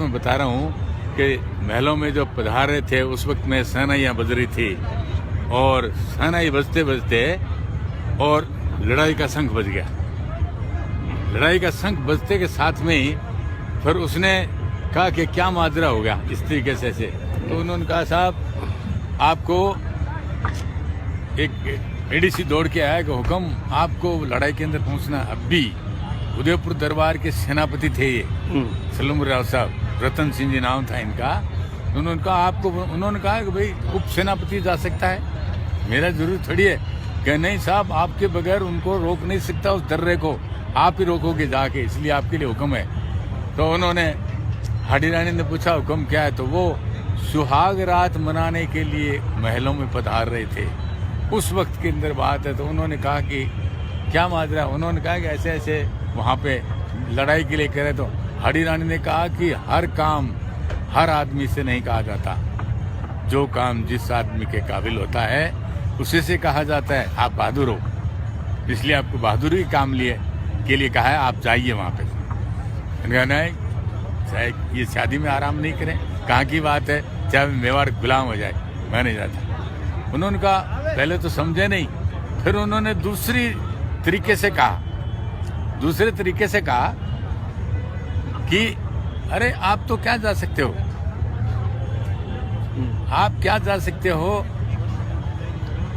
में बता रहा हूँ कि महलों में जो पधारे थे उस वक्त में शहनाइयाँ बज रही थी और शहनाई बजते बजते और लड़ाई का शंख बज गया। लड़ाई का शंख बजते के साथ में ही फिर उसने कहा कि क्या माजरा हो गया इस तरीके से तो उन्होंने कहा साहब आपको एक एडीसी दौड़ के आया कि हुक्म आपको लड़ाई के अंदर पहुंचना। अब भी उदयपुर दरबार के सेनापति थे ये सलूम राव साहब, रतन सिंह जी नाम था इनका। उन्होंने कहा कि भाई उप सेनापति जा सकता है, मेरा जरूरी थोड़ी है। कि नहीं साहब आपके बगैर उनको रोक नहीं सकता, उस दर्रे को आप ही रोकोगे जाके, इसलिए आपके लिए हुक्म है। तो उन्होंने हाडी रानी ने पूछा हुक्म क्या है, तो वो सुहाग रात मनाने के लिए महलों में पधार रहे थे उस वक्त के अंदर बात है। तो उन्होंने कहा कि क्या माजरा, उन्होंने कहा कि ऐसे ऐसे वहाँ पे लड़ाई के लिए कह रहे। तो हाडी रानी ने कहा कि हर काम हर आदमी से नहीं कहा जाता, जो काम जिस आदमी के काबिल होता है उसी से कहा जाता है। आप बहादुर हो, इसलिए आपको बहादुरी काम के लिए कहा है, आप जाइए वहाँ पे। नहीं चाहे ये शादी में आराम नहीं करें, कहाँ की बात है, चाहे मेवाड़ गुलाम हो जाए, मैं नहीं जाता। उन्होंने कहा पहले तो समझे नहीं, फिर उन्होंने दूसरे तरीके से कहा कि अरे आप तो क्या जा सकते हो, आप क्या जा सकते हो,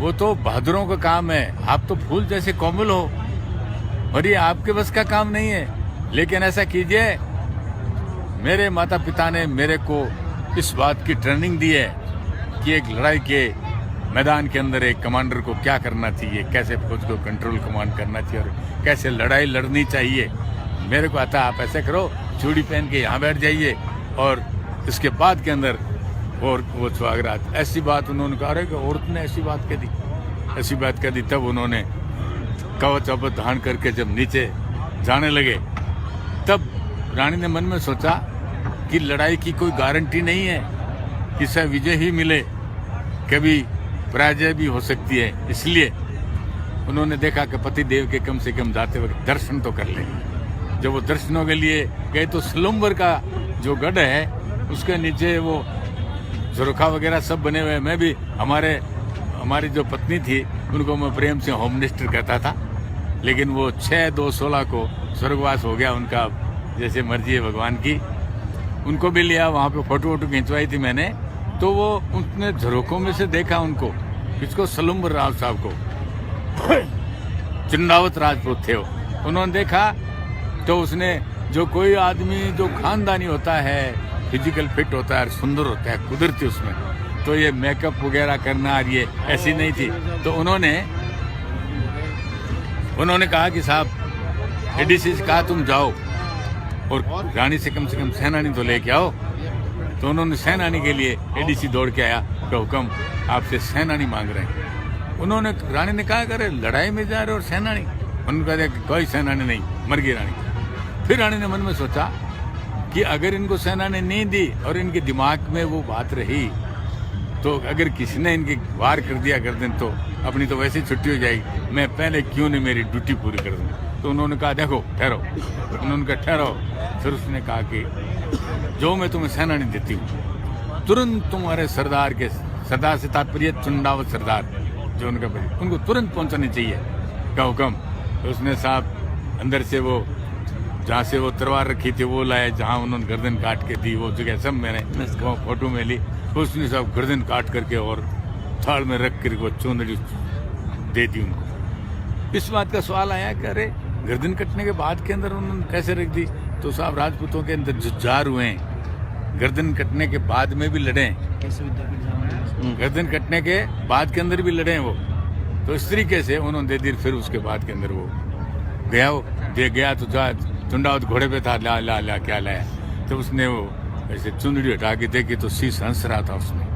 वो तो बहादुरों का काम है। आप तो फूल जैसे कोमल हो और ये आपके बस का काम नहीं है। लेकिन ऐसा कीजिए, मेरे माता पिता ने मेरे को इस बात की ट्रेनिंग दी है कि एक लड़ाई के मैदान के अंदर एक कमांडर को क्या करना चाहिए, कैसे फौज को कंट्रोल कमांड करना चाहिए और कैसे लड़ाई लड़नी चाहिए, मेरे को आता। आप ऐसे करो, चूड़ी पहन के यहाँ बैठ जाइए और इसके बाद के अंदर और वो स्वागत। ऐसी बात उन्होंने कहा कि औरत ने ऐसी बात कह दी। तब उन्होंने कवच अवच धारण करके जब नीचे जाने लगे, तब रानी ने मन में सोचा कि लड़ाई की कोई गारंटी नहीं है, किसी विजय ही मिले, कभी पराजय भी हो सकती है। इसलिए उन्होंने देखा कि पति देव के कम से कम जाते वक्त दर्शन तो कर ले। जब वो दर्शनों के लिए गए तो सलूम्बर का जो गढ़ है उसके नीचे वो झरोखा वगैरह सब बने हुए। मैं भी हमारी जो पत्नी थी उनको मैं प्रेम से होम मिनिस्टर कहता था, लेकिन वो 6/2/16 को स्वर्गवास हो गया उनका, जैसे मर्जी है भगवान की। उनको भी लिया, वहाँ पे फोटो खिंचवाई थी मैंने। तो वो उसने झरोखों में से देखा उनको, इसको सलूम्बर राव साहब को, चंडावत राजपूत थे वो। उन्होंने देखा तो उसने, जो कोई आदमी जो खानदानी होता है, फिजिकल फिट होता है, सुंदर होता है, कुदरती उसमें, तो ये मेकअप वगैरह करना और ये ऐसी नहीं थी। तो उन्होंने कहा कि साहब एडीसी से कहा तुम जाओ और रानी से कम सेनानी तो लेके आओ। तो उन्होंने सेनानी के लिए एडीसी दौड़ के आया कि हुक्म आपसे सेनानी मांग रहे हैं। रानी ने कहा अरे लड़ाई में जा रहे और सेनानी, उन्होंने कहा कि कोई सेनानी नहीं, मर गई रानी। फिर रानी ने मन में सोचा कि अगर इनको सेना ने नहीं दी और इनके दिमाग में वो बात रही, तो अगर किसी ने इनके वार कर दिया गर्दन तो अपनी तो वैसे छुट्टी हो जाएगी, मैं पहले क्यों नहीं मेरी ड्यूटी पूरी कर दूं। तो उन्होंने कहा देखो ठहरो, उन्होंने कहा ठहरो। फिर उसने कहा कि जो मैं तुम्हें सेना नहीं देती हूँ, तुरंत तुम्हारे सरदार से तात्पर्य चुंडावत सरदार जो उनको तुरंत पहुंचानी चाहिए का हुक्म। तो उसने साहब अंदर से वो जहाँ से वो तलवार रखी थी वो लाए, जहाँ उन्होंने गर्दन काट के दी, वो जगह सब मैंने वो फोटो में ली। उसने सब गर्दन काट करके और थाल में रख कर वो चुंदड़ी दे दी उनको। इस बात का सवाल आया कि अरे गर्दन कटने के बाद के अंदर उन्होंने कैसे रख दी। तो साहब राजपूतों के अंदर जुझार हुए हैं, गर्दन कटने के बाद में भी लड़े, गर्दन कटने के बाद के अंदर भी लड़े वो। तो इस तरीके से उन्होंने दे दी। फिर उसके बाद के अंदर वो गया तो चुंडावत घोड़े पे था, ला क्या लाया। तो उसने वो ऐसे चुंदड़ी हटा के देखी तो शीश हंस रहा था उसमें।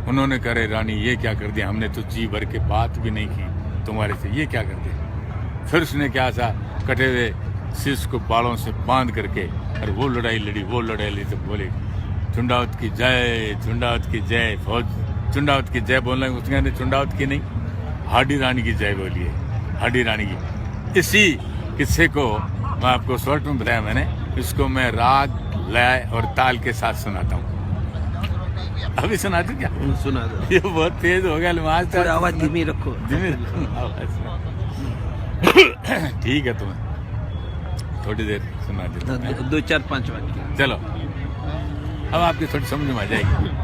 उन्होंने कहा रानी ये क्या कर दिया, हमने तो जी भर के बात भी नहीं की तुम्हारे से, ये क्या कर दिया। फिर उसने क्या सा कटे हुए शीश को बालों से बांध करके और वो लड़ाई लड़ी। तो बोले चुंडावत की जय, फौज चुंडावत की जय बोलना। उसने चुंडावत की नहीं, हाडी रानी की जय बोली है, हाडी रानी की। इसी किस्से को मैं आपको शॉर्ट में बताया मैंने, इसको मैं राग, लय और ताल के साथ सुनाता हूँ। अभी सुना दूं क्या? सुना दो। ये बहुत तेज हो गया मास्टर। आवाज धीमी रखो। धीमी आवाज। ठीक है, तुम्हें थोड़ी देर सुना देता हूं। 2 4 5 वाक्य। चलो, अब आपकी थोड़ी समझ में आ जाएगी।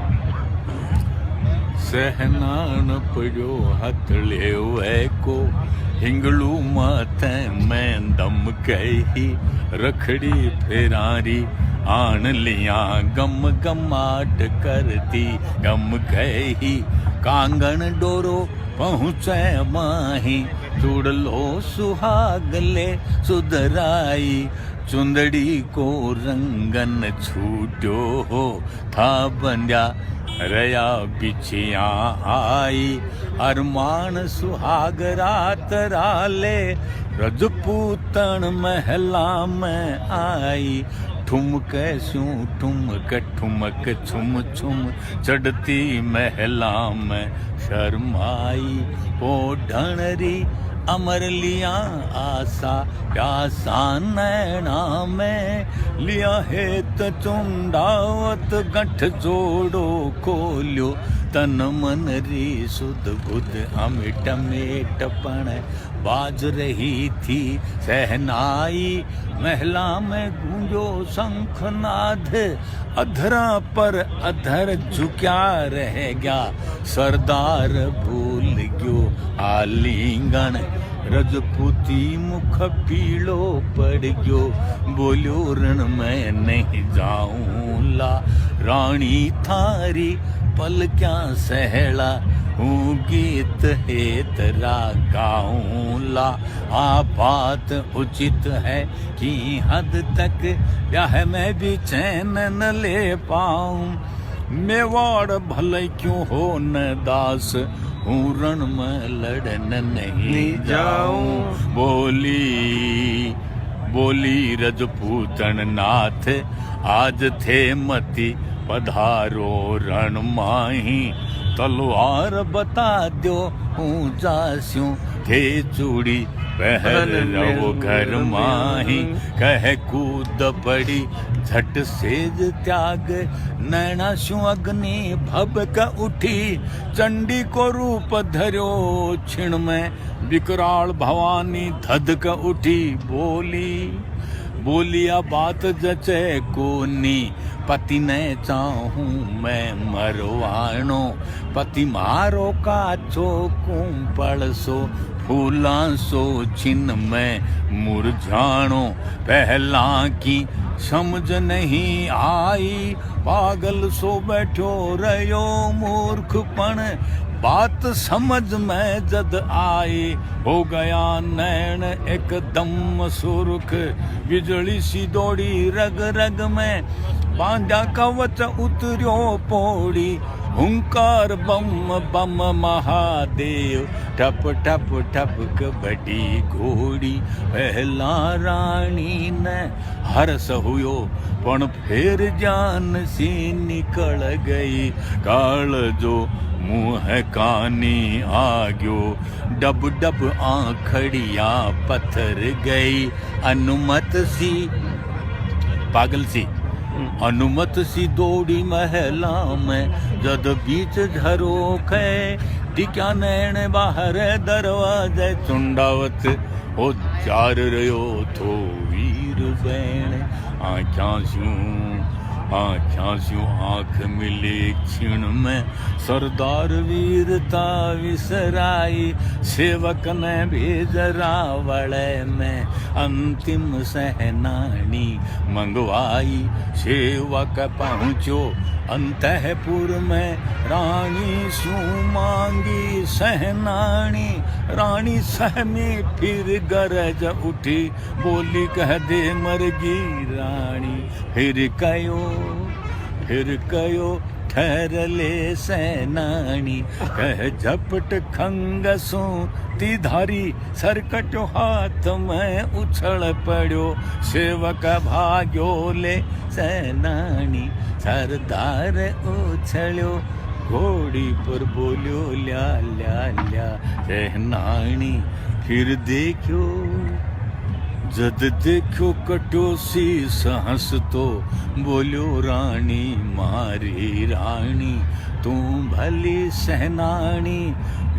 सहनान पड़ो हथले को हिंगलू माथे में दम कही रखड़ी फेरारी आन लिया गम गमाट करती गम कही कांगन डोरो पहुँचे माही चूड़लो सुहागले सुधराई चुंदड़ी को रंगन छूटो हो था बंध्या रया बिछिया आई अरमान सुहाग रात राले रजपूतन महला में आई ठुमक स्यूं ठुमक ठुमक छुम छुम चढ़ती महला में शर्माई ओ ढणरी अमर लिया आशा प्यासा नैना में लिया है तो चुंडावत गठ जोड़ो खोलियो तन मन री सुध बुध अमिट मेट पण बाज रही थी सहनाई महला में गूंजो शंखनाद अधरा पर अधर झुक्या रह गया सरदार भूल गयो आलिंगन रजपूती मुख पीलो पड़ गयो बोलो रण मैं नहीं जाऊंला रानी थारी पल क्या सहला हूँ गीत है तेरा गाऊंला आ बात उचित है कि हद तक ब्याह में भी चैन न ले पाऊं मेवाड़ भले क्यों हो न दास हूँ रण में लड़न नहीं जाऊं बोली रजपूतन नाथ आज थे मती पधारो रण माही तलवार बता दो हूँ जास्यूं थे चूड़ी पहर रहो घर माही कह कूद पड़ी झट सेज त्याग नैना शु अग्नि भबक उठी चंडी को रूप धर्यो छिण में विकराल भवानी धधक उठी बोलिया बात जचे कोनी पति ने चाहूं मैं मरवाणो पति मारो काचो कुंपड़ सो फूला सो छिन में मुरझाणो पहला की समझ नहीं आई पागल सो बैठो रयो मूर्खपण बात समझ में जद आई हो गया नैन एकदम सुर्ख बिजली सी दौड़ी रग रग में बांधा कवच उतरियो पौड़ी हुंकार बम बम महादेव ठप ठप ठप कबड्डी घोड़ी पहला रानी ने हरस हुयो पण फेर जान सी निकल गई काल जो मुँह कानी आग्यो डब डब आंखड़िया पत्थर गई अनुमत सी पागल सी अनुमत सी दौड़ी महला में जद बीच झरोखे टिका नैन बाहर दरवाजे चुंडावत हो चार रयो थो वीर बैण आँख्यां स्यूं आँख मिले क्षण में सरदार वीरता विसराई सेवक ने भेज रावड़े में अंतिम सहनानी मंगवाई सेवक पहुँचो अंतःपुर में रानी स्यूं मांगी सहनानी रानी सहमी फिर गरज उठी बोली कह दे मरगी रानी फिर कयो ठहर ले सैनानी कह झपट खंगसो ती धारी सरकट हाथ में उछल पड़ो सेवक भाग्यो ले सैनानी सरदार उछल्यो घोड़ी पर बोलियो ल्या ल्या ल्या सहनानी फिर देखो जद देखो कटोसी सहस तो बोलो रानी मारी रानी तू भली सहनाणी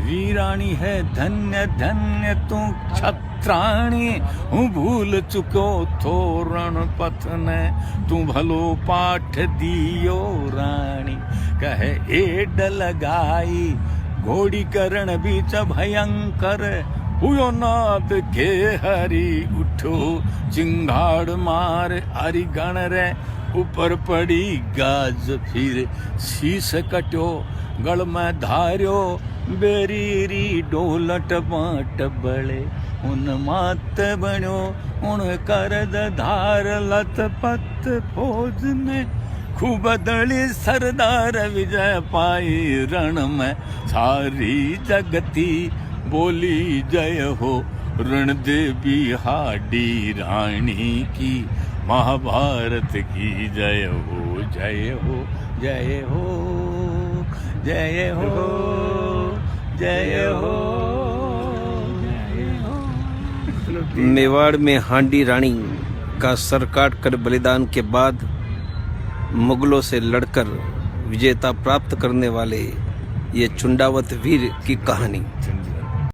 वीराणी है धन्य धन्य तू छत्राणी हूँ भूल चुको थोरण पथ ने तू भलो पाठ दियो रानी कहे एड लगाई घोड़ी करण बीच भयंकर हुयो नाद के हरी उठो चिंगाड़ मार हरि गण रे ऊपर पड़ी गाज फिर शीस कटो गल में धार्यो बेरीरी डोलट बाट बड़े उन मात बनो उन करद धार लत पत फौज ने खूब दली सरदार विजय पाई रण में सारी जगती बोली जय हो रण देवी हाडी रानी की महाभारत की जय हो जय हो जय हो जय हो जय हो जय हो। मेवाड़ में हांडी रानी का सर काट कर बलिदान के बाद मुगलों से लड़कर विजेता प्राप्त करने वाले ये चुंडावत वीर की कहानी।